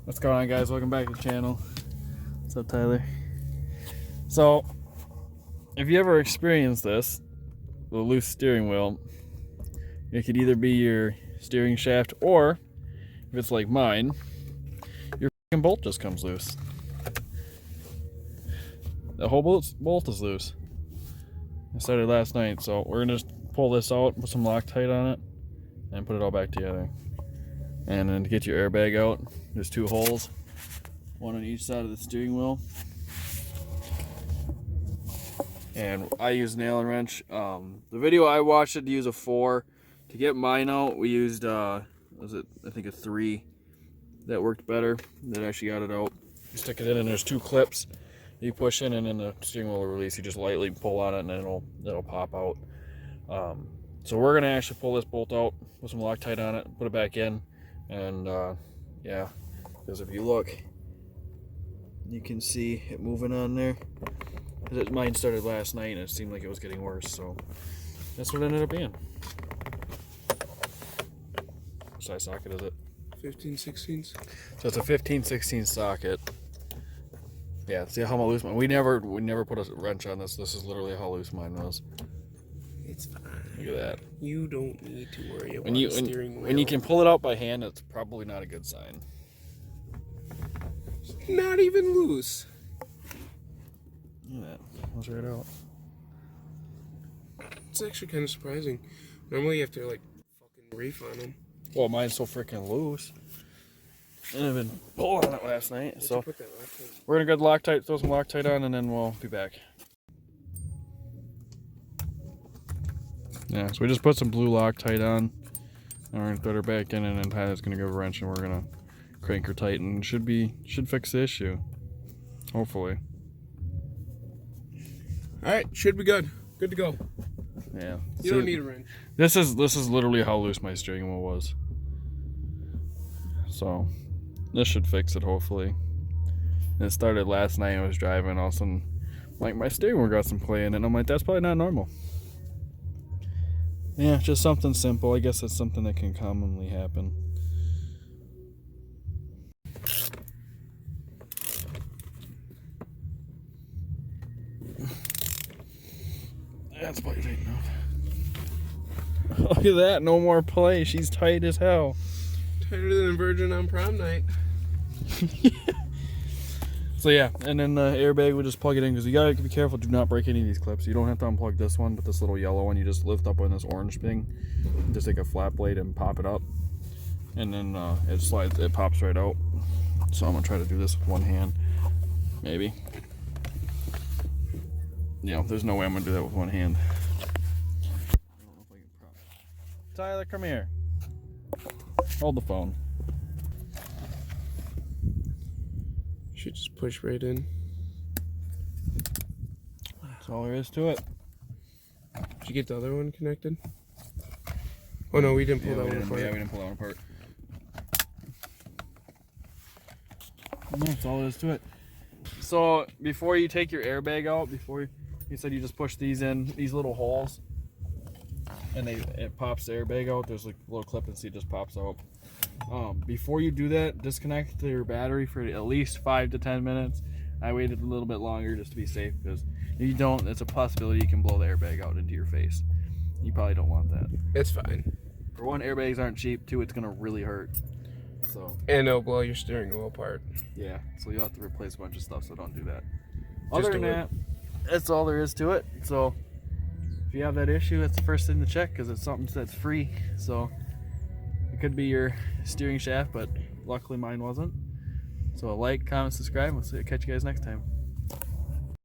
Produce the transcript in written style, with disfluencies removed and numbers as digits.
What's going on, guys? Welcome back to the channel. What's up, Tyler? So, if you ever experienced this with a loose steering wheel, it could either be your steering shaft, or if it's like mine, your fucking bolt just comes loose. The whole bolt is loose. I started last night, so we're gonna just pull this out, put some Loctite on it, and put it all back together. And then to get your airbag out, there's two holes, one on each side of the steering wheel. And I use nail and wrench. The video I watched it to use a 4. To get mine out, we used I think a 3. That worked better. That actually got it out. You stick it in, and there's 2 clips you push in, and then the steering wheel will release. You just lightly pull on it, and then it'll pop out. So we're gonna actually pull this bolt out, put some Loctite on it, put it back in, and yeah, because if you look, you can see it moving on there. Mine started last night, and it seemed like it was getting worse, so that's what it ended up being. What size socket is it? 15/16. So it's a 15/16 socket. Yeah, see how loose mine. We never put a wrench on this. This is literally how loose mine was. It's fine. Look at that. You don't need to worry about the steering wheel. When you can pull it out by hand, it's probably not a good sign. Not even loose. Look at that. Goes right out. It's actually kind of surprising. Normally you have to like fucking reef on them. Well, mine's so freaking loose. And I've been pulling on it last night, so Put that Loctite. we're gonna go Loctite, throw some Loctite on, and then we'll be back. Yeah, so we just put some blue Loctite on, and we're gonna put her back in, and then Tyler's gonna give a wrench, and we're gonna crank her tight, and should fix the issue, hopefully. All right, should be good. Good to go. Yeah. You don't need a wrench. This is literally how loose my steering wheel was. So this should fix it, hopefully. And it started last night. I was driving, all of a sudden, like, my steering wheel got some play in it, and I'm like, that's probably not normal. Yeah, just something simple. I guess it's something that can commonly happen. That's probably tight enough. Look at that, no more play. She's tight as hell. Tighter than a virgin on prom night. So yeah, and then the airbag, we just plug it in, because you gotta be careful. Do not break any of these clips. You don't have to unplug this one, but this little yellow one, you just lift up on this orange thing, just take a flat blade and pop it up, and then it pops right out. So I'm gonna try to do this with one hand, maybe. Yeah, there's no way I'm gonna do that with one hand. Tyler, come here. Hold the phone. Should just push right in. That's all there is to it. Did you get the other one connected? Oh no, we didn't pull that one apart. Yeah, we didn't pull that one apart. That's all there is to it. So before you take your airbag out, you said you just push these in, these little holes, and it pops the airbag out. There's like a little clip, and see, it just pops out. Before you do that, disconnect your battery for at least 5 to 10 minutes. I waited a little bit longer just to be safe, because if you don't, it's a possibility you can blow the airbag out into your face. You probably don't want that. It's fine. For one, airbags aren't cheap. 2, it's gonna really hurt. So, and it'll blow your steering wheel apart. Yeah, so you'll have to replace a bunch of stuff, so don't do that. Just Other than that, that's all there is to it. So if you have that issue, that's the first thing to check, because it's something that's free. So it could be your steering shaft, but luckily mine wasn't. So like, comment, subscribe. We'll catch you guys next time.